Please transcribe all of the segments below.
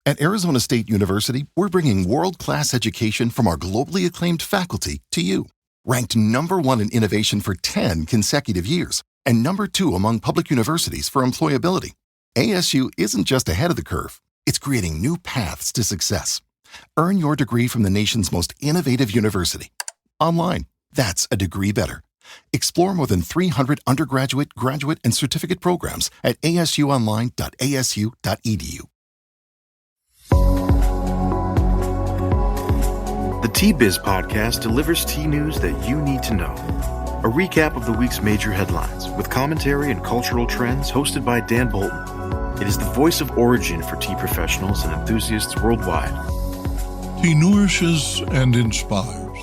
At Arizona State University, we're bringing world-class education from our globally acclaimed faculty to you. Ranked #1 in innovation for 10 consecutive years and #2 among public universities for employability, ASU isn't just ahead of the curve, it's creating new paths to success. Earn your degree from the nation's most innovative university. Online, that's a degree better. Explore more than 300 undergraduate, graduate, and certificate programs at asuonline.asu.edu. The Tea Biz podcast delivers tea news that you need to know. A recap of the week's major headlines with commentary and cultural trends hosted by Dan Bolton. It is the voice of origin for tea professionals and enthusiasts worldwide. Tea nourishes and inspires.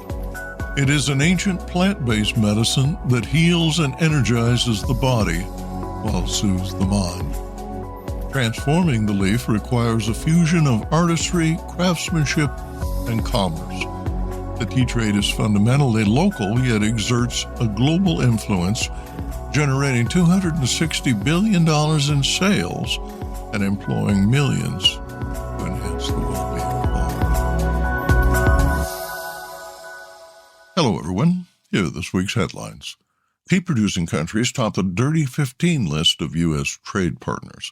It is an ancient plant-based medicine that heals and energizes the body while soothes the mind. Transforming the leaf requires a fusion of artistry, craftsmanship, and commerce. The tea trade is fundamentally local, yet exerts a global influence, generating $260 billion in sales and employing millions to enhance the well-being of all. Hello, everyone. Here are this week's headlines. Tea-producing countries top the Dirty 15 list of U.S. trade partners.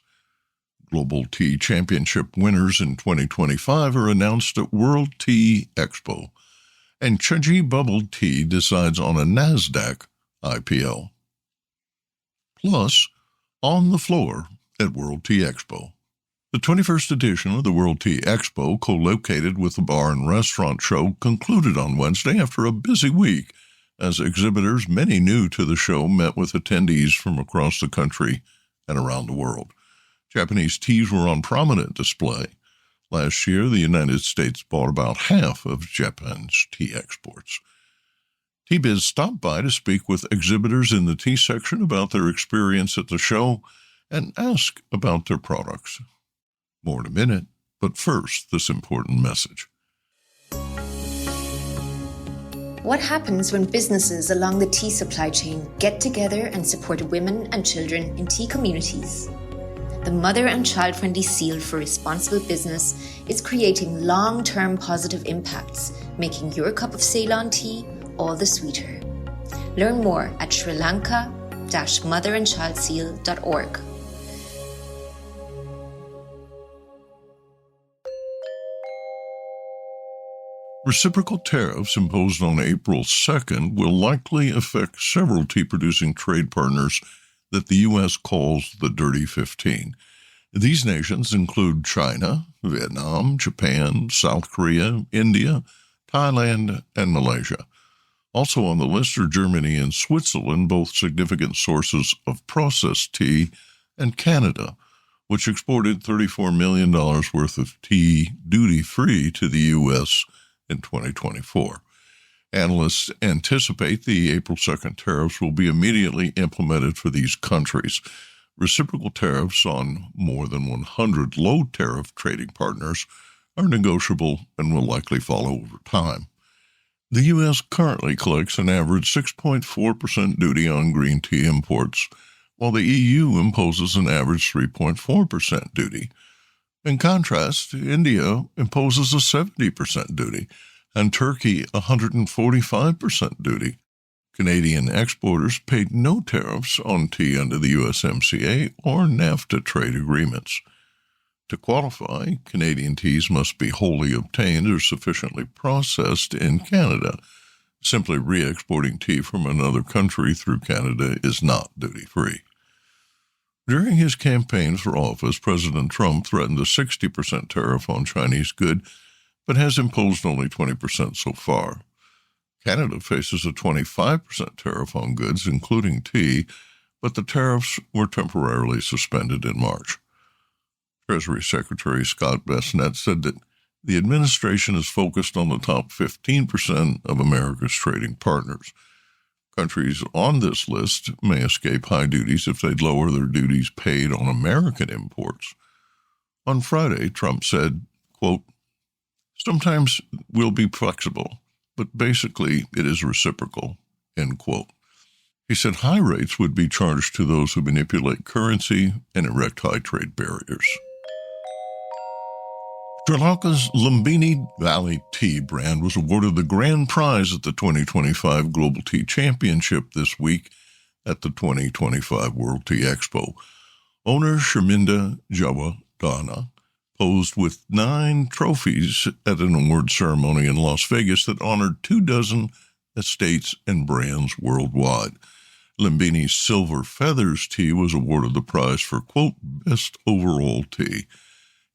Global Tea Championship winners in 2025 are announced at World Tea Expo, and Chagee Bubble Tea decides on a Nasdaq IPO. Plus, on the floor at World Tea Expo. The 21st edition of the World Tea Expo, co-located with the Bar and Restaurant Show, concluded on Wednesday after a busy week, as exhibitors, many new to the show, met with attendees from across the country and around the world. Japanese teas were on prominent display. Last year, the United States bought about half of Japan's tea exports. Tea Biz stopped by to speak with exhibitors in the tea section about their experience at the show and ask about their products. More in a minute, but first, this important message. What happens when businesses along the tea supply chain get together and support women and children in tea communities? The Mother and Child-Friendly Seal for Responsible Business is creating long-term positive impacts, making your cup of Ceylon tea all the sweeter. Learn more at srilanka-motherandchildseal.org. Reciprocal tariffs imposed on April 2nd will likely affect several tea-producing trade partners that the U.S. calls the Dirty 15. These nations include China, Vietnam, Japan, South Korea, India, Thailand, and Malaysia. Also on the list are Germany and Switzerland, both significant sources of processed tea, and Canada, which exported $34 million worth of tea duty-free to the U.S. in 2024. Analysts anticipate the April 2nd tariffs will be immediately implemented for these countries. Reciprocal tariffs on more than 100 low-tariff trading partners are negotiable and will likely follow over time. The U.S. currently collects an average 6.4% duty on green tea imports, while the EU imposes an average 3.4% duty. In contrast, India imposes a 70% duty, and Turkey a 145% duty. Canadian exporters paid no tariffs on tea under the USMCA or NAFTA trade agreements. To qualify, Canadian teas must be wholly obtained or sufficiently processed in Canada. Simply re-exporting tea from another country through Canada is not duty-free. During his campaign for office, President Trump threatened a 60% tariff on Chinese goods, but has imposed only 20% so far. Canada faces a 25% tariff on goods, including tea, but the tariffs were temporarily suspended in March. Treasury Secretary Scott Bessent said that the administration is focused on the top 15% of America's trading partners. Countries on this list may escape high duties if they lower their duties paid on American imports. On Friday, Trump said, quote, "Sometimes we'll be flexible, but basically it is reciprocal," end quote. He said high rates would be charged to those who manipulate currency and erect high trade barriers. Sri Lanka's Lumbini Valley Tea brand was awarded the grand prize at the 2025 Global Tea Championship this week at the 2025 World Tea Expo. Owner Sharminda Jawadana posed with 9 trophies at an award ceremony in Las Vegas that honored 24 estates and brands worldwide. Lumbini's Silver Feathers tea was awarded the prize for, quote, best overall tea.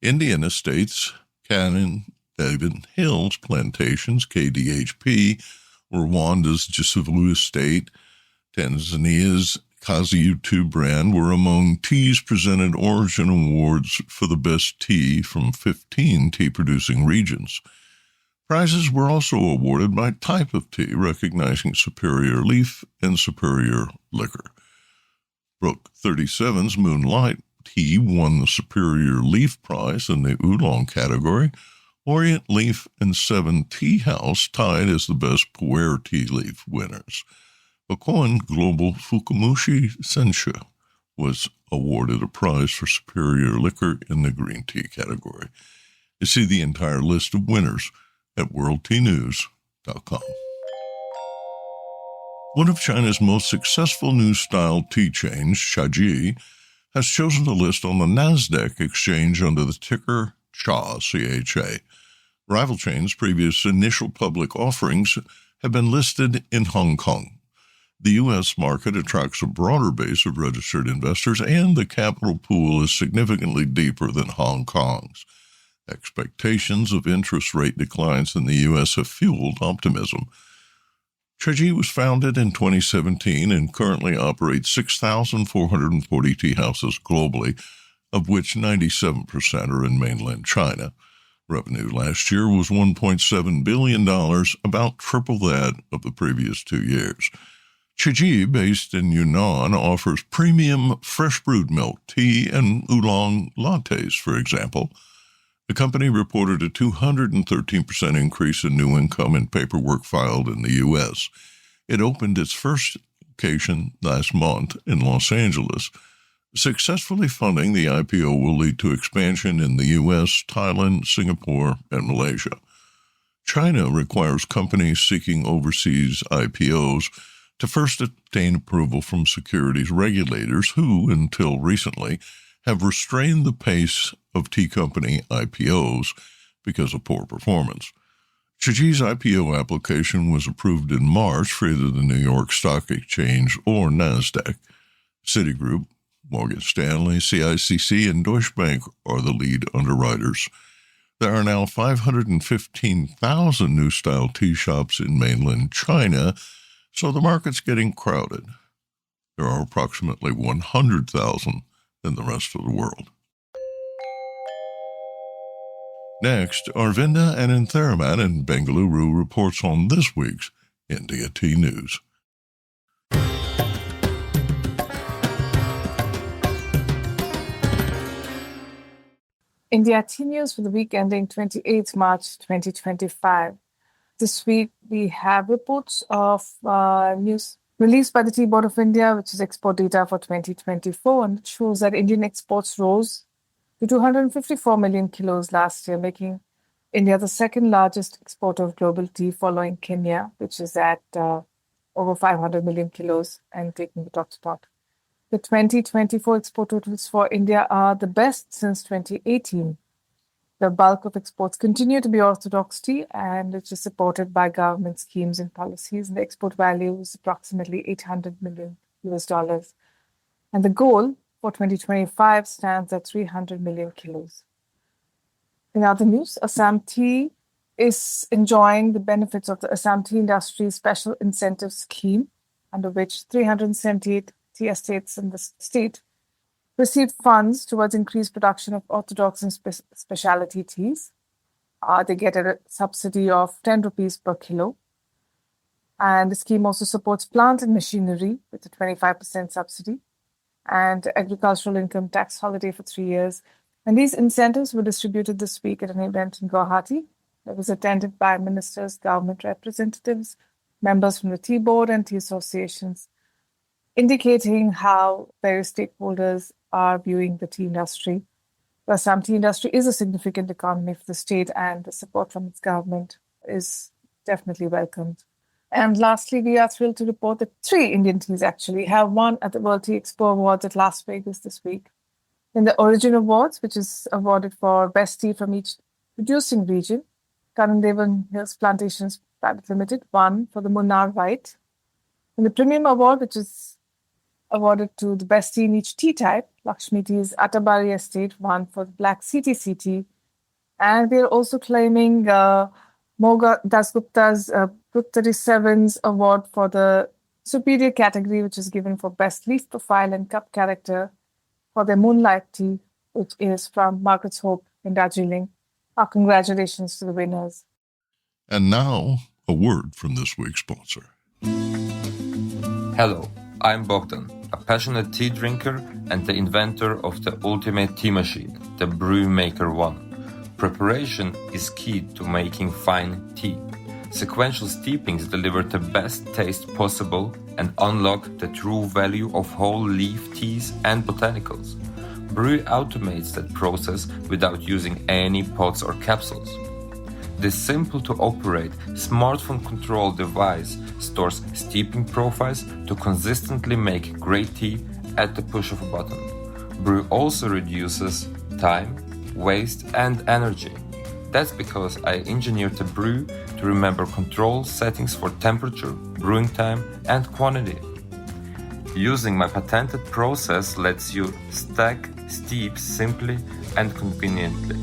Indian estates, Cannon, Devon Hills Plantations, KDHP, Rwanda's Jisivu Estate, Tanzania's Kazi-U2 brand were among teas presented Origin Awards for the best tea from 15 tea-producing regions. Prizes were also awarded by type of tea, recognizing superior leaf and superior liquor. Brook 37's Moonlight Tea won the superior leaf prize in the oolong category. Orient Leaf and 7 Tea House tied as the best pu'er tea leaf winners. Bakoan Global Fukumushi Sensha was awarded a prize for superior liquor in the green tea category. You see the entire list of winners at worldteanews.com. One of China's most successful new style tea chains, Chagee, has chosen to list on the Nasdaq exchange under the ticker CHA, C-H-A. Rival chains' previous initial public offerings have been listed in Hong Kong. The U.S. market attracts a broader base of registered investors, and the capital pool is significantly deeper than Hong Kong's. Expectations of interest rate declines in the U.S. have fueled optimism. Chagee was founded in 2017 and currently operates 6,440 tea houses globally, of which 97% are in mainland China. Revenue last year was $1.7 billion, about triple that of the previous 2 years. Chagee, based in Yunnan, offers premium fresh brewed milk tea and oolong lattes, for example. The company reported a 213% increase in new income and paperwork filed in the U.S. It opened its first location last month in Los Angeles. Successfully funding the IPO will lead to expansion in the U.S., Thailand, Singapore, and Malaysia. China requires companies seeking overseas IPOs to first obtain approval from securities regulators who, until recently, have restrained the pace of tea company IPOs because of poor performance. Chagee's IPO application was approved in March for either the New York Stock Exchange or Nasdaq. Citigroup, Morgan Stanley, CICC, and Deutsche Bank are the lead underwriters. There are now 515,000 new-style tea shops in mainland China, so the market's getting crowded. There are approximately 100,000 in the rest of the world. Next, Arvinda Anantharaman in Bengaluru reports on this week's India Tea News. India Tea News for the week ending 28th March 2025. This week, we have reports of news released by the Tea Board of India, which is export data for 2024, and it shows that Indian exports rose to 254 million kilos last year, making India the second largest exporter of global tea, following Kenya, which is at over 500 million kilos and taking the top spot. The 2024 export totals for India are the best since 2018. The bulk of exports continue to be orthodox tea, and which is supported by government schemes and policies. And the export value is approximately $800 million. And the goal for 2025 stands at 300 million kilos. In other news, Assam Tea is enjoying the benefits of the Assam Tea Industry Special Incentive Scheme, under which 378 tea estates in the state received funds towards increased production of orthodox and specialty teas. They get a subsidy of 10 rupees per kilo. And the scheme also supports plant and machinery with a 25% subsidy and agricultural income tax holiday for 3 years. And these incentives were distributed this week at an event in Guwahati that was attended by ministers, government representatives, members from the Tea Board and tea associations, indicating how various stakeholders are viewing the tea industry. The Assam tea industry is a significant economy for the state, and the support from its government is definitely welcomed. And lastly, we are thrilled to report that 3 Indian teas actually have won at the World Tea Expo Awards at Las Vegas this week. In the Origin Awards, which is awarded for best tea from each producing region, Karandevan Hills Plantations Private Limited won for the Munnar White. In the Premium Award, which is awarded to the best tea in each tea type, Lakshmi Tea's Atabari Estate won for the Black CTC tea. And they're also claiming Moga Dasgupta's Group 37's award for the superior category, which is given for best leaf profile and cup character for their Moonlight tea, which is from Margaret's Hope in Darjeeling. Our congratulations to the winners. And now, a word from this week's sponsor. Hello, I'm Bogdan, a passionate tea drinker and the inventor of the ultimate tea machine, the Brew Maker 1. Preparation is key to making fine tea. Sequential steepings deliver the best taste possible and unlock the true value of whole leaf teas and botanicals. Brew automates that process without using any pots or capsules. This simple-to-operate, smartphone-controlled device stores steeping profiles to consistently make great tea at the push of a button. Brew also reduces time, waste, and energy. That's because I engineered the brew to remember control settings for temperature, brewing time, and quantity. Using my patented process lets you stack steeps simply and conveniently.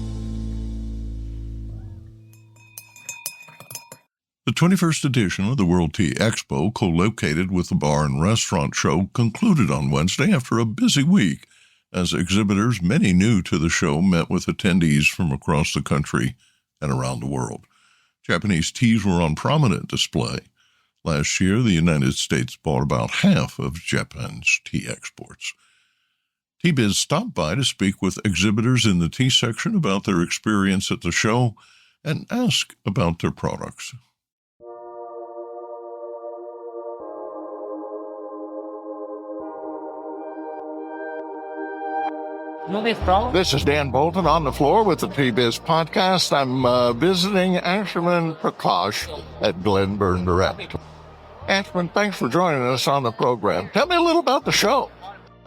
The 21st edition of the World Tea Expo, co-located with the Bar and Restaurant Show, concluded on Wednesday after a busy week, as exhibitors, many new to the show, met with attendees from across the country and around the world. Japanese teas were on prominent display. Last year, the United States bought about half of Japan's tea exports. Tea-Biz stopped by to speak with exhibitors in the tea section about their experience at the show and ask about their products. This is Dan Bolton on the floor with the Tea-Biz podcast. I'm visiting Ashman Prakash at Glenburn Direct. Ashman, thanks for joining us on the program. Tell me a little about the show.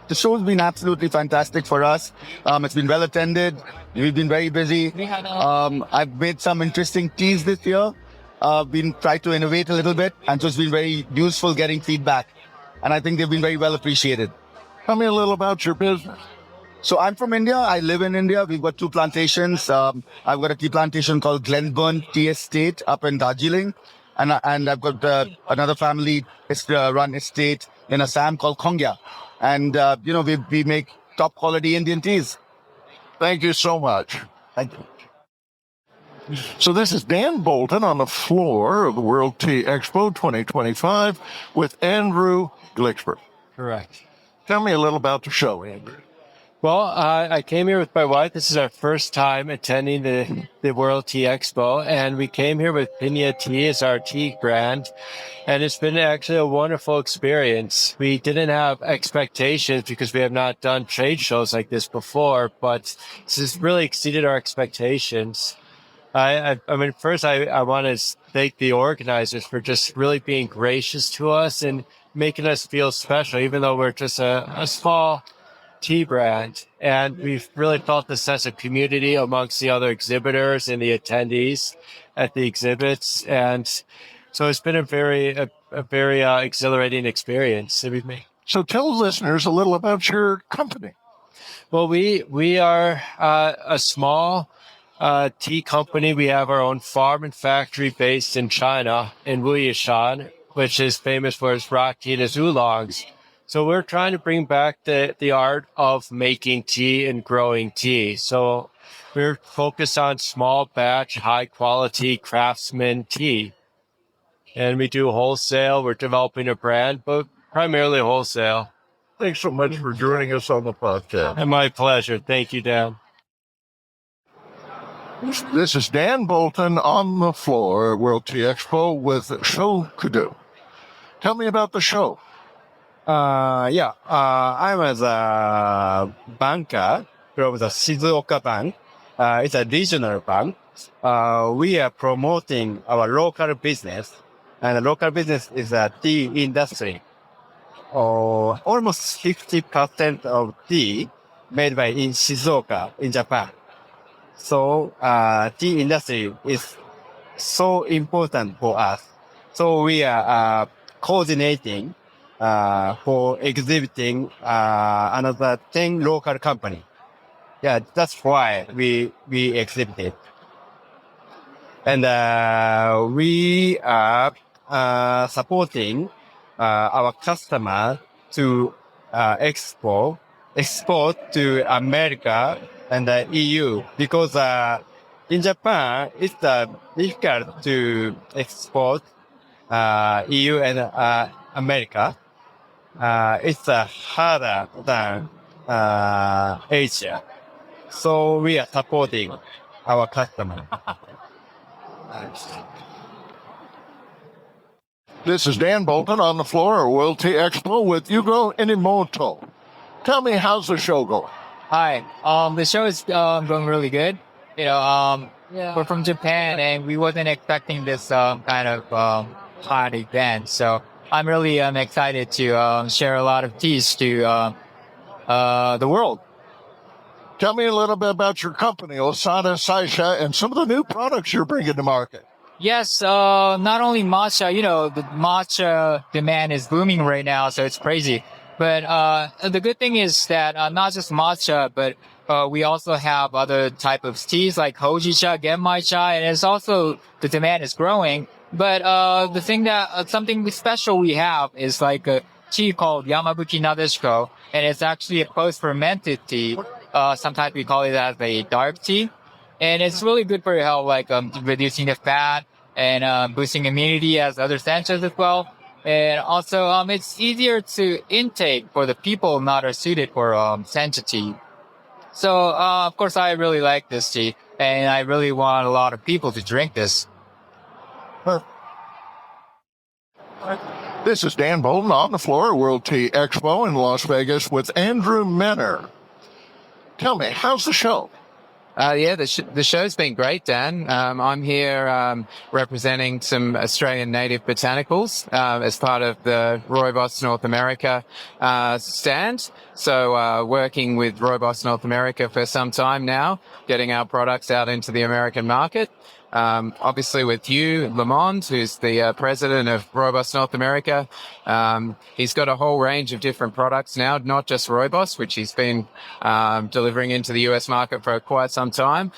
The show's been absolutely fantastic for us. It's been well attended. We've been very busy. I've made some interesting teas this year. Been trying to innovate a little bit, and so it's been very useful getting feedback. And I think they've been very well appreciated. Tell me a little about your business. So I'm from India. I live in India. We've got 2 plantations. I've got a tea plantation called Glenburn Tea Estate up in Darjeeling. And I've got another family run estate in Assam called Khongya. And, we make top quality Indian teas. Thank you so much. Thank you. So this is Dan Bolton on the floor of the World Tea Expo 2025 with Andrew Glicksberg. Correct. Tell me a little about the show, Andrew. Well, I came here with my wife. This is our first time attending the World Tea Expo, and we came here with Pinya Tea as our tea brand, and it's been actually a wonderful experience. We didn't have expectations because we have not done trade shows like this before, but this has really exceeded our expectations. I want to thank the organizers for just really being gracious to us and making us feel special, even though we're just a small tea brand. And we've really felt the sense of community amongst the other exhibitors and the attendees at the exhibits. And so it's been a very exhilarating experience that we've made. So tell listeners a little about your company. Well, we are a small tea company. We have our own farm and factory based in China, in Wuyishan, which is famous for its rock tea and its oolongs. So we're trying to bring back the art of making tea and growing tea. So we're focused on small batch, high quality craftsman tea. And we do wholesale. We're developing a brand, but primarily wholesale. Thanks so much for joining us on the podcast. And my pleasure. Thank you, Dan. This is Dan Bolton on the floor at World Tea Expo with Show Kudu. Tell me about the show. I'm as a banker from the Shizuoka Bank. It's a regional bank. We are promoting our local business, and the local business is the tea industry. Almost 50% of tea made by in Shizuoka in Japan. So tea industry is so important for us. So we are coordinating for exhibiting another 10 local company. Yeah, that's why we exhibited. And we are supporting our customer to export to America and the EU because in Japan it's difficult to export EU and America. It's harder than Asia. So we are supporting our customer. This is Dan Bolton on the floor at World Tea Expo with Yugo Inimoto. Tell me, how's the show going? Hi. The show is going really good. We're from Japan, and we wasn't expecting this kind of hot event. So I'm really excited to share a lot of teas to the world. Tell me a little bit about your company, Osada Saisha, and some of the new products you're bringing to market. Yes, not only matcha, the matcha demand is booming right now, so it's crazy. But the good thing is that not just matcha, but we also have other type of teas like hojicha, genmaicha, and it's also the demand is growing. But the thing that something special we have is like a tea called Yamabuki Nadeshiko, and it's actually a post-fermented tea. Sometimes we call it as a dark tea, and it's really good for your health, like reducing the fat and boosting immunity as other senses as well. And also, it's easier to intake for the people not are suited for sencha tea. So, of course, I really like this tea, and I really want a lot of people to drink this. This is Dan Bolton on the floor at World Tea Expo in Las Vegas with Andrew Menner. Tell me, how's the show? The show's been great, Dan. I'm here representing some Australian native botanicals as part of the Rooibos North America stand. So working with Rooibos North America for some time now, getting our products out into the American market. Obviously with Hugh Lamond, who's the president of Rooibos North America. He's got a whole range of different products now, not just Rooibos, which he's been delivering into the US market for quite some time.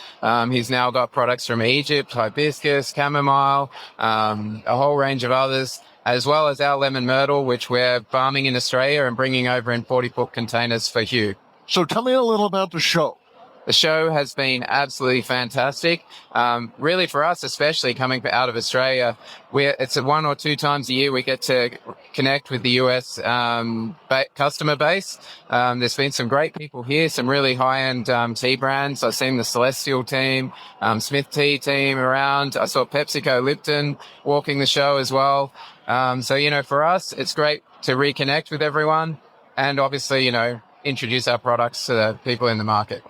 He's now got products from Egypt, hibiscus, chamomile, a whole range of others, as well as our lemon myrtle, which we're farming in Australia and bringing over in 40-foot containers for Hugh. So tell me a little about the show. The show has been absolutely fantastic. Really for us, especially coming out of Australia, it's 1 or 2 times a year we get to connect with the US customer base. There's been some great people here, some really high-end tea brands. I've seen the Celestial team, Smith Tea team around. I saw PepsiCo Lipton walking the show as well. So, for us, it's great to reconnect with everyone and obviously, introduce our products to the people in the market.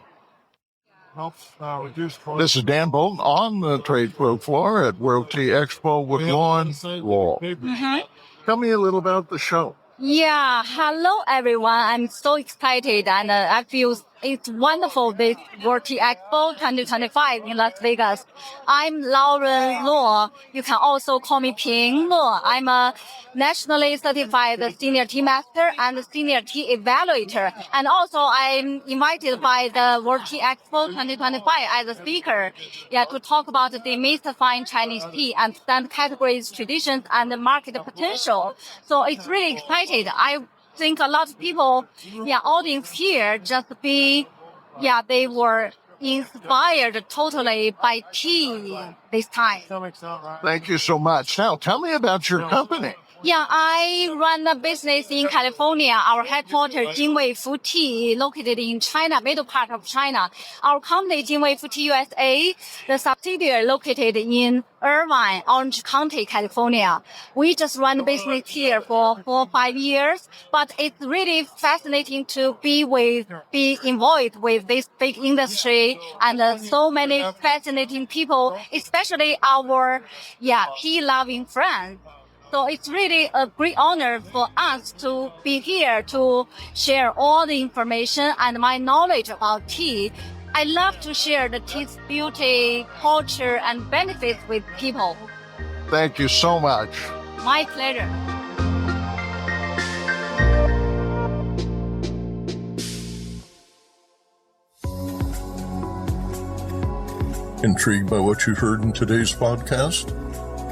This is Dan Bolton on the trade floor at World Tea Expo with Lauren Law. Tell me a little about the show. Yeah, hello everyone. I'm so excited and I feel it's wonderful this World Tea Expo 2025 in Las Vegas. I'm Lauren Law. You can also call me Ping Law. I'm a nationally certified senior tea master and senior tea evaluator. And also I'm invited by the World Tea Expo 2025 as a speaker, to talk about demystifying Chinese tea and stand categories, traditions, and the market potential. So it's really excited. I think a lot of people, audience here they were inspired totally by tea this time. Thank you so much. Now, tell me about your company. Yeah, I run a business in California. Our headquarters, Jingwei Fu Tea, located in China, middle part of China. Our company, Jingwei Fu Tea USA, the subsidiary located in Irvine, Orange County, California. We just run the business here for 4 or 5 years, but it's really fascinating to be involved with this big industry and so many fascinating people, especially our tea-loving friends. So it's really a great honor for us to be here to share all the information and my knowledge about tea. I love to share the tea's beauty, culture, and benefits with people. Thank you so much. My pleasure. Intrigued by what you heard in today's podcast?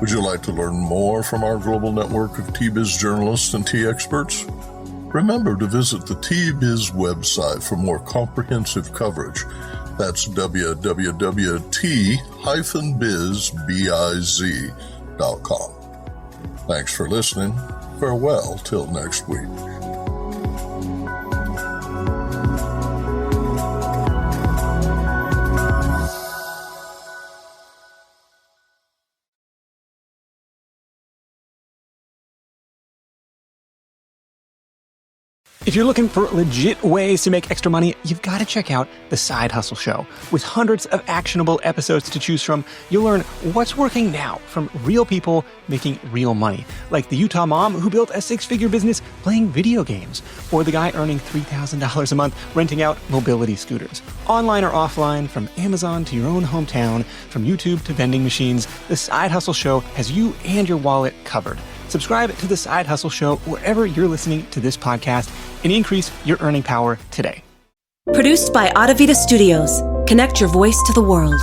Would you like to learn more from our global network of Tea Biz journalists and tea experts? Remember to visit the Tea Biz website for more comprehensive coverage. That's www.tea-biz.com. Thanks for listening. Farewell till next week. If you're looking for legit ways to make extra money, you've got to check out The Side Hustle Show. With hundreds of actionable episodes to choose from, you'll learn what's working now from real people making real money, like the Utah mom who built a 6-figure business playing video games, or the guy earning $3,000 a month renting out mobility scooters. Online or offline, from Amazon to your own hometown, from YouTube to vending machines, The Side Hustle Show has you and your wallet covered. Subscribe to The Side Hustle Show wherever you're listening to this podcast and increase your earning power today. Produced by Adavita Studios. Connect your voice to the world.